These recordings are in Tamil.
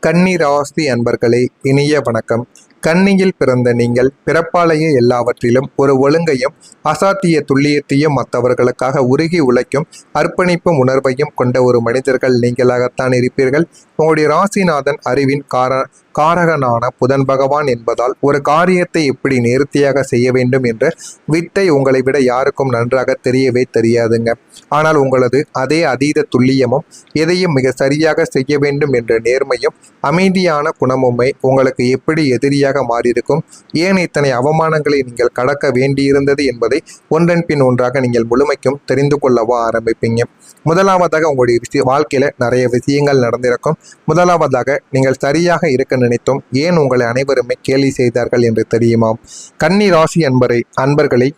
கன்னி ராசி அன்பர்களே, இனிய வணக்கம். கன்னியில் பிறந்த நீங்கள் பிறப்பாலேயே எல்லாவற்றிலும் ஒரு ஒழுங்கையும் அசாத்திய துல்லியத்தையும் மற்றவர்களுக்காக உருகி உழைக்கும் அர்ப்பணிப்பும் உணர்வையும் கொண்ட ஒரு மனிதர்கள் நீங்களாகத்தான் இருப்பீர்கள். உங்களுடைய ராசிநாதன் அறிவின் காரகனான புதன் பகவான் என்பதால் ஒரு காரியத்தை எப்படி நேர்த்தியாக செய்ய வேண்டும் என்ற வித்தை உங்களை விட யாருக்கும் நன்றாக தெரியவே தெரியாதுங்க. ஆனால் உங்களது அதே அதீத துல்லியமும் எதையும் மிக சரியாக செய்ய வேண்டும் என்ற நேர்மையும் அமைதியான குணமுமே உங்களுக்கு எப்படி எதிரியாக மாறியிருக்கும். ஏன் இத்தனை அவமானங்களை நீங்கள் கடக்க வேண்டியிருந்தது என்பதை ஒன்றன் பின் ஒன்றாக நீங்கள் முழுமைக்கும் தெரிந்து கொள்ளவோ ஆரம்பிப்பீங்க. முதலாவதாக உங்களுடைய வாழ்க்கையில நிறைய விஷயங்கள் நடந்திருக்கும். முதலாவதாக நீங்கள் சரியாக இருக்க நினைத்தும் ஏன் உங்களை அனைவருமே கேலி செய்தார்கள் என்று தெரியுமா? கன்னி ராசி அன்பர்களை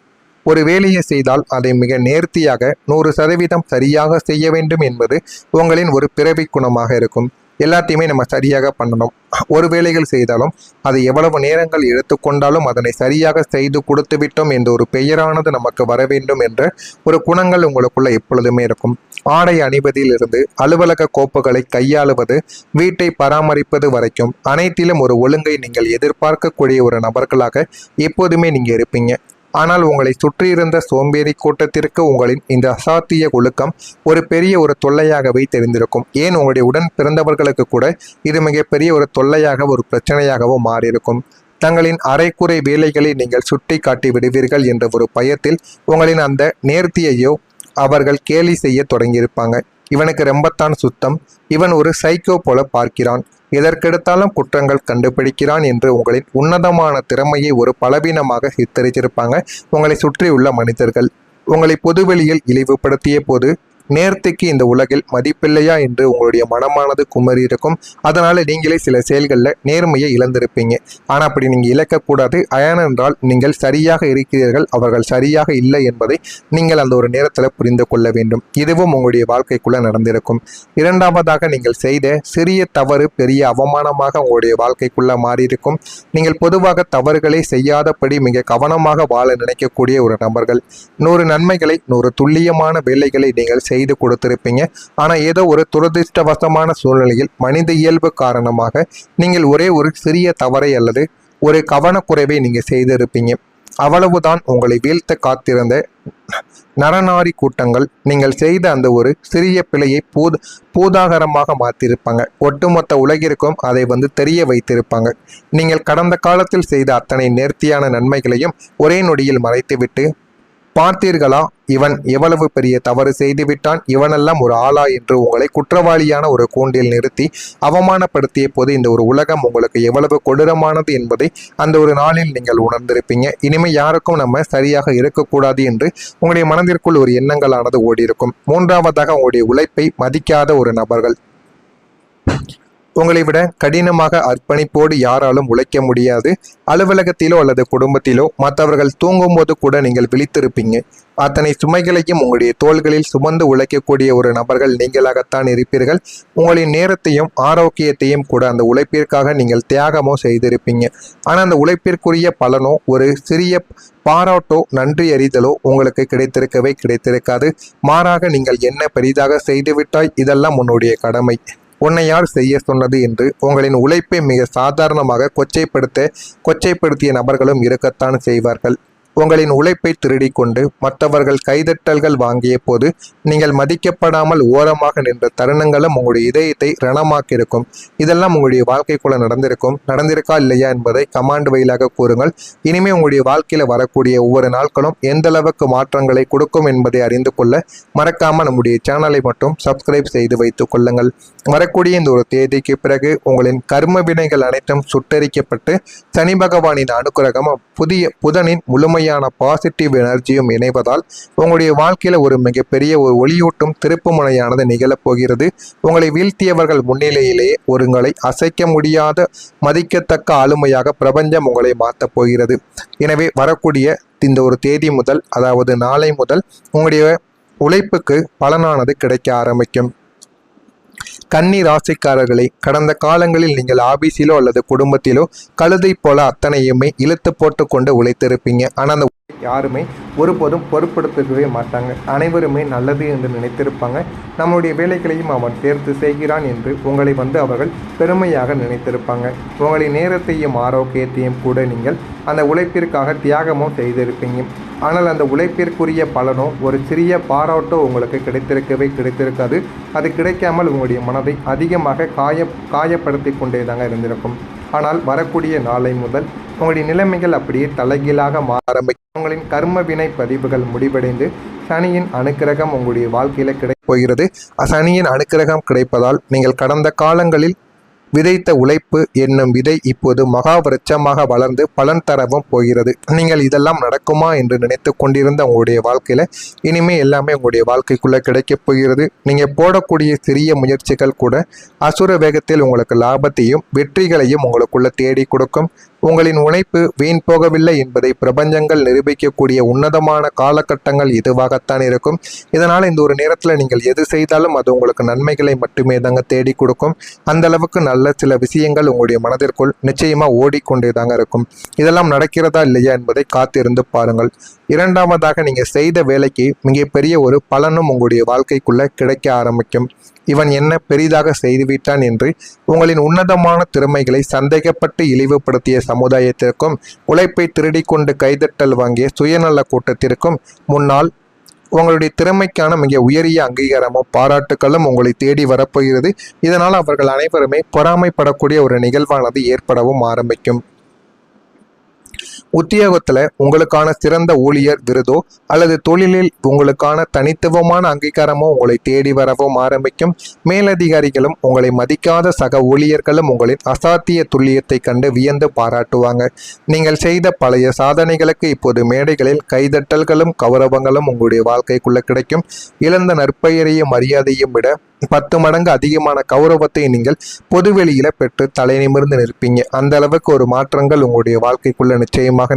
ஒரு வேலையை செய்தால் அதை மிக நேர்த்தியாக 100% சரியாக செய்ய வேண்டும் என்பது உங்களின் ஒரு பிறவி குணமாக இருக்கும். எல்லாத்தையுமே நம்ம சரியாக பண்ணணும். ஒரு வேலைகள் செய்தாலும் அது எவ்வளவு நேரங்கள் எடுத்துக்கொண்டாலும் அதனை சரியாக செய்து கொடுத்து விட்டோம் என்ற ஒரு பெயரானது நமக்கு வர வேண்டும் என்ற ஒரு குணங்கள் உங்களுக்குள்ள எப்பொழுதுமே இருக்கும். ஆடை அணிவதிலிருந்து அலுவலக கோப்புகளை கையாளுவது, வீட்டை பராமரிப்பது வரைக்கும் அனைத்திலும் ஒரு ஒழுங்கை நீங்கள் எதிர்பார்க்கக்கூடிய ஒரு நபர்களாக எப்போதுமே நீங்க இருப்பீங்க. ஆனால் உங்களை சுற்றியிருந்த சோம்பேறி கூட்டத்திற்கு உங்களின் இந்த அசாத்திய ஒழுக்கம் ஒரு பெரிய ஒரு தொல்லையாகவே தெரிந்திருக்கும். ஏன் உங்களுடைய உடன் பிறந்தவர்களுக்கு கூட இது மிகப்பெரிய ஒரு தொல்லையாக ஒரு பிரச்சனையாகவும் மாறியிருக்கும். தங்களின் அரைக்குறை வேலைகளை நீங்கள் சுட்டி காட்டி விடுவீர்கள் என்ற ஒரு பயத்தில் உங்களின் அந்த நேர்த்தியையோ அவர்கள் கேலி செய்ய தொடங்கியிருப்பாங்க. இவனுக்கு ரொம்பத்தான் சுத்தம், இவன் ஒரு சைக்கோ போல பார்க்கிறான், எதற்கெடுத்தாலும் குற்றங்கள் கண்டுபிடிக்கிறான் என்று உங்களின் உன்னதமான திறமையை ஒரு பலவீனமாக சித்தரிச்சிருப்பாங்க உங்களை சுற்றியுள்ள மனிதர்கள். உங்களை பொதுவெளியில் இழிவுபடுத்திய போது நேர்த்திக்கு இந்த உலகில் மதிப்பில்லையா என்று உங்களுடைய மனமானது குமரி இருக்கும். அதனால நீங்களே சில செயல்களில் நேர்மையை இழந்திருப்பீங்க. ஆனால் அப்படி நீங்கள் இழக்கக்கூடாது. ஏனென்றால் நீங்கள் சரியாக இருக்கிறீர்கள், அவர்கள் சரியாக இல்லை என்பதை நீங்கள் அந்த ஒரு நேரத்தில் புரிந்து கொள்ள வேண்டும். இதுவும் உங்களுடைய வாழ்க்கைக்குள்ள நடந்திருக்கும். இரண்டாவதாக, நீங்கள் செய்த சிறிய தவறு பெரிய அவமானமாக உங்களுடைய வாழ்க்கைக்குள்ள மாறியிருக்கும். நீங்கள் பொதுவாக தவறுகளை செய்யாதபடி மிக கவனமாக வாழ நினைக்கக்கூடிய ஒரு நபர்கள். 100 நன்மைகளை 100 துல்லியமான வேலைகளை நீங்கள் செய்து கொடுத்திருப்பீங்க. ஆனால் ஏதோ ஒரு துரதிருஷ்டவசமான சூழ்நிலையில் மனித இயல்பு காரணமாக நீங்கள் ஒரே ஒரு சிறிய தவறை அல்லது ஒரு கவனக்குறைவை நீங்க செய்திருப்பீங்க. அவ்வளவுதான் உங்களை வீழ்த்த காத்திருந்த நரநாரி கூட்டங்கள் நீங்கள் செய்த அந்த ஒரு சிறிய பிழையை பூதாகரமாக மாற்றிருப்பாங்க. ஒட்டுமொத்த உலகிற்கும் அதை தெரிய வைத்திருப்பாங்க. நீங்கள் கடந்த காலத்தில் செய்த அத்தனை நேர்த்தியான நன்மைகளையும் ஒரே நொடியில் மறைத்துவிட்டு, பார்த்தீர்களா இவன் எவ்வளவு பெரிய தவறு செய்துவிட்டான், இவனெல்லாம் ஒரு ஆளா என்று உங்களை குற்றவாளியான ஒரு கூண்டில் நிறுத்தி அவமானப்படுத்திய போது இந்த ஒரு உலகம் உங்களுக்கு எவ்வளவு கொடூரமானது என்பதை அந்த ஒரு நாளில் நீங்கள் உணர்ந்திருப்பீங்க. இனிமே யாருக்கும் நம்ம சரியாக இருக்கக்கூடாது என்று உங்களுடைய மனதிற்குள் ஒரு எண்ணங்களானது ஓடியிருக்கும். மூன்றாவதாக, உங்களுடைய உழைப்பை மதிக்காத ஒரு நபர்கள். உங்களை விட கடினமாக அர்ப்பணிப்போடு யாராலும் உழைக்க முடியாது. அலுவலகத்திலோ அல்லது குடும்பத்திலோ மற்றவர்கள் தூங்கும்போது கூட நீங்கள் விழித்திருப்பீங்க. அத்தனை சுமைகளையும் உங்களுடைய தோள்களில் சுமந்து உழைக்கக்கூடிய ஒரு நபர்கள் நீங்களாகத்தான் இருப்பீர்கள். உங்களின் நேரத்தையும் ஆரோக்கியத்தையும் கூட அந்த உழைப்பிற்காக நீங்கள் தியாகமோ செய்திருப்பீங்க. ஆனால் அந்த உழைப்பிற்குரிய பலனோ ஒரு சிறிய பாராட்டோ நன்றி அறிதலோ உங்களுக்கு கிடைத்திருக்காது. மாறாக நீங்கள் என்ன பெரிதாக செய்துவிட்டாய், இதெல்லாம் உன்னுடைய கடமை, உன்னை யார் செய்ய சொன்னது என்று உங்களின் உழைப்பை மிக சாதாரணமாக கொச்சைப்படுத்திய நபர்களும் இருக்கத்தான் செய்வார்கள். உங்களின் உழைப்பை திருடி கொண்டு மற்றவர்கள் கைதட்டல்கள் வாங்கிய போது நீங்கள் மதிக்கப்படாமல் ஓரமாக நின்ற தருணங்களும் உங்களுடைய இதயத்தை ரணமாக்கியிருக்கும். இதெல்லாம் உங்களுடைய வாழ்க்கைக்குள்ள நடந்திருக்கா இல்லையா என்பதை கமாண்ட் வழியாக கூறுங்கள். இனிமே உங்களுடைய வாழ்க்கையில வரக்கூடிய ஒவ்வொரு நாட்களும் எந்த அளவுக்கு மாற்றங்களை கொடுக்கும் என்பதை அறிந்து கொள்ள மறக்காம நம்முடைய சேனலை மட்டும் சப்ஸ்கிரைப் செய்து வைத்துக் கொள்ளுங்கள். வரக்கூடிய இந்த ஒரு தேதிக்கு பிறகு உங்களின் கர்ம வினைகள் அனைத்தும் சுட்டரிக்கப்பட்டு சனி பகவானின் அனுக்கிரகமும் புதனின் முழுமையான பாசிட்டிவ் எனர்ஜியும் இணைவதால் உங்களுடைய வாழ்க்கையில ஒரு மிகப்பெரிய ஒரு ஒளியூட்டும் திருப்பு முனையானது நிகழப் போகிறது. உங்களை வீழ்த்தியவர்கள் முன்னிலையிலே உங்களை அசைக்க முடியாத மதிக்கத்தக்க ஆளுமையாக பிரபஞ்சம் உங்களை மாற்றப் போகிறது. எனவே வரக்கூடிய இந்த ஒரு தேதி முதல், அதாவது நாளை முதல் உங்களுடைய உழைப்புக்கு பலனானது கிடைக்க ஆரம்பிக்கும். கன்னி ராசிக்காரர்களை, கடந்த காலங்களில் நீங்கள் ஆபீஸிலோ அல்லது குடும்பத்திலோ கழுதை போல அத்தனையுமே இழுத்து போட்டு கொண்டு உழைத்திருப்பீங்க. ஆனால் அந்த யாருமே ஒருபோதும் பொருட்படுத்தவே மாட்டாங்க. அனைவருமே நல்லது என்று நினைத்திருப்பாங்க. நம்முடைய வேலைகளையும் அவன் சேர்த்து செய்கிறான் என்று உங்களை அவர்கள் பெருமையாக நினைத்திருப்பாங்க. உங்களின் நேரத்தையும் ஆரோக்கியத்தையும் கூட நீங்கள் அந்த உழைப்பிற்காக தியாகமும் செய்திருப்பீங்க. ஆனால் அந்த உழைப்பிற்குரிய பலனோ ஒரு சிறிய பாராட்டோ உங்களுக்கு கிடைத்திருக்காது. அது கிடைக்காமல் உங்களுடைய மனதை அதிகமாக காயப்படுத்தி கொண்டே தாங்க இருந்திருக்கும். ஆனால் வரக்கூடிய நாளை முதல் உங்களுடைய நிலைமைகள் அப்படியே தலைகீழாக ஆரம்பிக்கும். உங்களின் கர்ம வினை பதிவுகள் முடிவடைந்து சனியின் அனுக்கிரகம் உங்களுடைய வாழ்க்கையில் கிடைக்கப் போகிறது. சனியின் அனுக்கிரகம் கிடைப்பதால் நீங்கள் கடந்த காலங்களில் விதைத்த உழைப்பு என்னும் விதை இப்போது மகாவிருட்சமாக வளர்ந்து பலன் தரவும் போகிறது. நீங்கள் இதெல்லாம் நடக்குமா என்று நினைத்து கொண்டிருந்த உங்களுடைய வாழ்க்கையில இனிமே எல்லாமே உங்களுடைய வாழ்க்கைக்குள்ள கிடைக்கப் போகிறது. நீங்க போடக்கூடிய சிறிய முயற்சிகள் கூட அசுர வேகத்தில் உங்களுக்கு லாபத்தையும் வெற்றிகளையும் உங்களுக்குள்ள தேடி கொடுக்கும். உங்களின் உழைப்பு வீண் போகவில்லை என்பதை பிரபஞ்சங்கள் நிரூபிக்கக்கூடிய உன்னதமான காலகட்டங்கள் இதுவாகத்தான் இருக்கும். இதனால் இந்த ஒரு நேரத்தில் நீங்கள் எது செய்தாலும் அது உங்களுக்கு நன்மைகளை மட்டுமே தாங்க தேடி கொடுக்கும். அந்த அளவுக்கு நல்ல சில விஷயங்கள் உங்களுடைய மனதிற்குள் நிச்சயமா ஓடிக்கொண்டே தாங்க இருக்கும். இதெல்லாம் நடக்கிறதா இல்லையா என்பதை காத்திருந்து பாருங்கள். இரண்டாவதாக, நீங்க செய்த வேலைக்கு மிகப்பெரிய ஒரு பலனும் உங்களுடைய வாழ்க்கைக்குள்ள கிடைக்க ஆரம்பிக்கும். இவன் என்ன பெரிதாக செய்துவிட்டான் என்று உங்களின் உன்னதமான திறமைகளை சந்தேகப்பட்டு இழிவுபடுத்திய சமுதாயத்திற்கும் உழைப்பை திருடி கொண்டு கைதட்டல் வாங்கிய சுயநல கூட்டத்திற்கும் முன்னால் உங்களுடைய திறமைக்கான மிக உயரிய அங்கீகாரமும் பாராட்டுகளும் உங்களை தேடி வரப்போகிறது. இதனால் அவர்கள் அனைவருமே பொறாமைப்படக்கூடிய ஒரு நிகழ்வானது ஏற்படவும் ஆரம்பிக்கும். உத்தியோகத்தில் உங்களுக்கான சிறந்த ஊழியர் விருதோ அல்லது தொழிலில் உங்களுக்கான தனித்துவமான அங்கீகாரமோ உங்களை தேடி வரவும் ஆரம்பிக்கும். மேலதிகாரிகளும் உங்களை மதிக்காத சக ஊழியர்களும் உங்களின் அசாத்திய துல்லியத்தை கண்டு வியந்து பாராட்டுவாங்க. நீங்கள் செய்த பழைய சாதனைகளுக்கு இப்போது மேடைகளில் கைதட்டல்களும் கௌரவங்களும் உங்களுடைய வாழ்க்கைக்குள்ள கிடைக்கும். இழந்த நற்பெயரையும் மரியாதையும் விட 10 மடங்கு அதிகமான கௌரவத்தை நீங்கள் பொதுவெளியில பெற்று தலை நிமிர்ந்து நிற்பீங்க. அந்த அளவுக்கு ஒரு மாற்றங்கள் உங்களுடைய வாழ்க்கைக்குள்ள நிச்சயமாக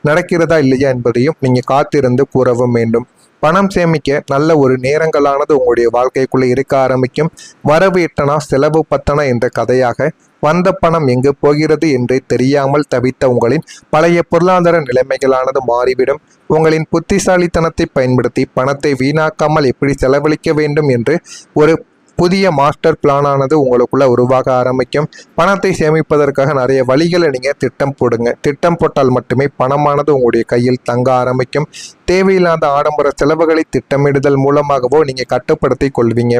நடக்கிறதா இல்லையா என்பதையும் நீங்க காத்திருந்து கூறவும் வேண்டும். பணம் சேமிக்க நல்ல ஒரு நேரங்களானது உங்களுடைய வாழ்க்கைக்குள்ள இருக்க ஆரம்பிக்கும். வரவு எட்டனா செலவு பத்தனா என்ற கதையாக வந்த பணம் எங்கு போகிறது என்றே தெரியாமல் தவித்த உங்களின் பழைய பொருளாதார நிலைமைகளானது மாறிவிடும். உங்களின் புத்திசாலித்தனத்தை பயன்படுத்தி பணத்தை வீணாக்காமல் எப்படி செலவழிக்க வேண்டும் என்று ஒரு புதிய மாஸ்டர் பிளானானது உங்களுக்குள்ள உருவாக ஆரம்பிக்கும். பணத்தை சேமிப்பதற்காக நிறைய வழிகளை நீங்கள் திட்டம் போடுங்க. திட்டம் போட்டால் மட்டுமே பணமானது உங்களுடைய கையில் தங்க ஆரம்பிக்கும். தேவையில்லாத ஆடம்பர செலவுகளை திட்டமிடுதல் மூலமாகவோ நீங்கள் கட்டுப்படுத்தி கொள்வீங்க.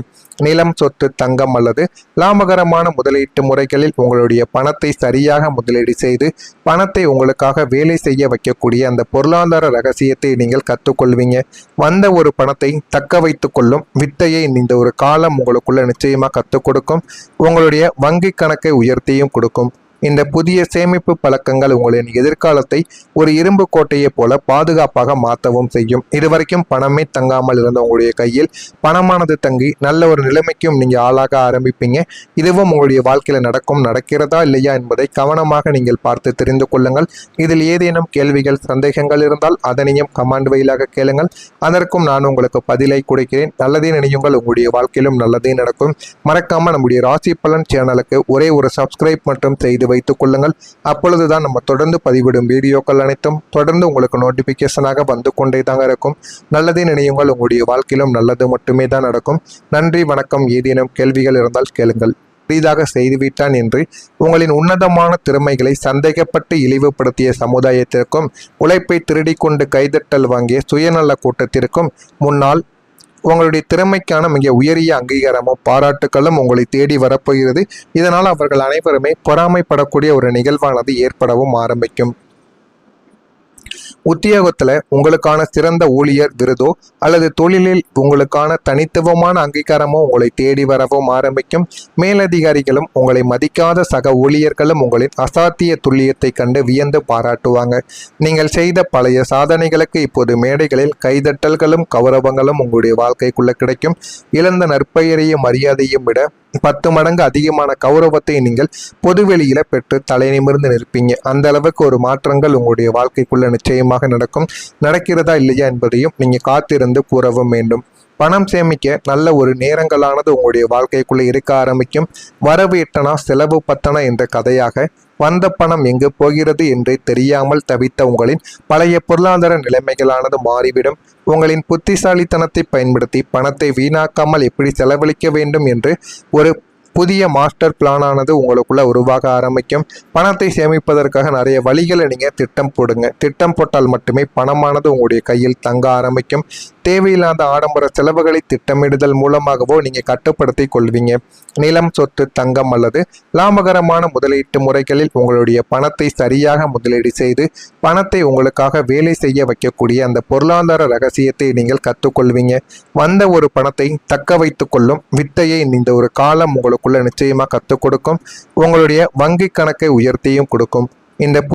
நிலம், சொத்து, தங்கம் அல்லது லாபகரமான முதலீட்டு முறைகளில் உங்களுடைய பணத்தை சரியாக முதலீடு செய்து பணத்தை உங்களுக்காக வேலை செய்ய வைக்கக்கூடிய அந்த பொருளாதார ரகசியத்தை நீங்கள் கற்றுக்கொள்வீங்க. வந்த ஒரு பணத்தை தக்க வைத்துக் கொள்ளும் வித்தையை இந்த ஒரு காலம் உங்களுக்குள்ள நிச்சயமாக கற்றுக் கொடுக்கும். உங்களுடைய வங்கி கணக்கை உயர்த்தியும் கொடுக்கும். இந்த புதிய சேமிப்பு பழக்கங்கள் உங்களின் எதிர்காலத்தை ஒரு இரும்பு கோட்டையை போல பாதுகாப்பாக மாற்றவும் செய்யும். இதுவரைக்கும் பணமே தங்காமல் இருந்த உங்களுடைய கையில் பணமானது தங்கி நல்ல ஒரு நிலைமைக்கும் நீங்கள் ஆளாக ஆரம்பிப்பீங்க. இதுவும் உங்களுடைய வாழ்க்கையில் நடக்கிறதா இல்லையா என்பதை கவனமாக நீங்கள் பார்த்து தெரிந்து கொள்ளுங்கள். இதில் ஏதேனும் கேள்விகள், சந்தேகங்கள் இருந்தால் அதனையும் கமெண்ட் வழியாக கேளுங்கள். அதற்கும் நான் உங்களுக்கு பதிலை கொடுக்கிறேன். நல்லதே நினையுங்கள், உங்களுடைய வாழ்க்கையிலும் நல்லதே நடக்கும். மறக்காம நம்முடைய ராசி பலன் சேனலுக்கு ஒரே ஒரு சப்ஸ்கிரைப் மற்றும் செய்து வைத்துக் கொள்ளுங்கள். அப்பொழுதுதான் நம்ம தொடர்ந்து பதிவிடும் வீடியோக்கள் அனைத்தும் தொடர்ந்து உங்களுக்கு நோட்டிபிகேஷனாக வந்து கொண்டே தாங்க இருக்கும். நல்லதே நினையுங்கள், உங்களுடைய வாழ்க்கையிலும் நல்லது மட்டுமே தான் நடக்கும். நன்றி, வணக்கம். ஏதேனும் கேள்விகள் இருந்தால் கேளுங்கள். பெரிதாக செய்துவிட்டான் என்று உங்களின் உன்னதமான திறமைகளை சந்தேகப்பட்டு இழிவுபடுத்திய சமுதாயத்திற்கும் உழைப்பை திருடி கொண்டு கைதட்டல் வாங்கிய சுயநல கூட்டத்திற்கும் முன்னால் உங்களுடைய திறமைக்கான மிக உயரிய அங்கீகாரமும் பாராட்டுகளும் உங்களை தேடி வரப்போகிறது. இதனால் அவர்கள் அனைவருமே பொறாமைப்படக்கூடிய ஒரு நிகழ்வானது ஏற்படவும் ஆரம்பிக்கும். உத்தியோகத்தில் உங்களுக்கான சிறந்த ஊழியர் விருதோ அல்லது தொழிலில் உங்களுக்கான தனித்துவமான அங்கீகாரமோ உங்களை தேடி வரவும் ஆரம்பிக்கும். மேலதிகாரிகளும் உங்களை மதிக்காத சக ஊழியர்களும் உங்களின் அசாத்திய துல்லியத்தை கண்டு வியந்து பாராட்டுவாங்க. நீங்கள் செய்த பழைய சாதனைகளுக்கு இப்போது மேடைகளில் கைதட்டல்களும் கௌரவங்களும் உங்களுடைய வாழ்க்கைக்குள்ள கிடைக்கும். இழந்த நற்பெயரையும் மரியாதையும் விட 10 மடங்கு அதிகமான கௌரவத்தை நீங்கள் பொதுவெளியில பெற்று தலை நிமிர்ந்து நிற்பீங்க. அந்த அளவுக்கு ஒரு மாற்றங்கள் உங்களுடைய வாழ்க்கைக்குள்ள நிச்சயமாக நடக்கிறதா இல்லையா என்பதையும் நீங்க காத்திருந்து கூறவும் வேண்டும். பணம் சேமிக்க நல்ல ஒரு நேரங்களானது உங்களுடைய வாழ்க்கைக்குள்ள இருக்க ஆரம்பிக்கும். வரவு எட்டனா செலவு பத்தனா என்ற கதையாக வந்த பணம் எங்கு போகிறது என்றே தெரியாமல் தவித்த உங்களின் பழைய பொருளாதார நிலைமைகளானது மாறிவிடும். உங்களின் புத்திசாலித்தனத்தை பயன்படுத்தி பணத்தை வீணாக்காமல் எப்படி செலவழிக்க வேண்டும் என்று ஒரு புதிய மாஸ்டர் பிளானானது உங்களுக்குள்ள உருவாக ஆரம்பிக்கும். பணத்தை சேமிப்பதற்காக நிறைய வழிகளை நீங்கள் திட்டம் போடுங்க. திட்டம் போட்டால் மட்டுமே பணமானது உங்களுடைய கையில் தங்க ஆரம்பிக்கும். தேவையில்லாத ஆடம்பர செலவுகளை திட்டமிடுதல் மூலமாகவோ நீங்கள் கட்டுப்படுத்தி கொள்வீங்க. நிலம், சொத்து, தங்கம் அல்லது லாபகரமான முதலீட்டு முறைகளில் உங்களுடைய பணத்தை சரியாக முதலீடு செய்து பணத்தை உங்களுக்காக வேலை செய்ய வைக்கக்கூடிய அந்த பொருளாதார ரகசியத்தை நீங்கள் கற்றுக்கொள்வீங்க. வந்த ஒரு பணத்தை தக்க வைத்து கொள்ளும் வித்தையை இந்த ஒரு காலம் உங்களுக்குள்ள நிச்சயமாக கற்றுக் கொடுக்கும். உங்களுடைய வங்கி கணக்கை உயர்த்தியும் கொடுக்கும். இந்த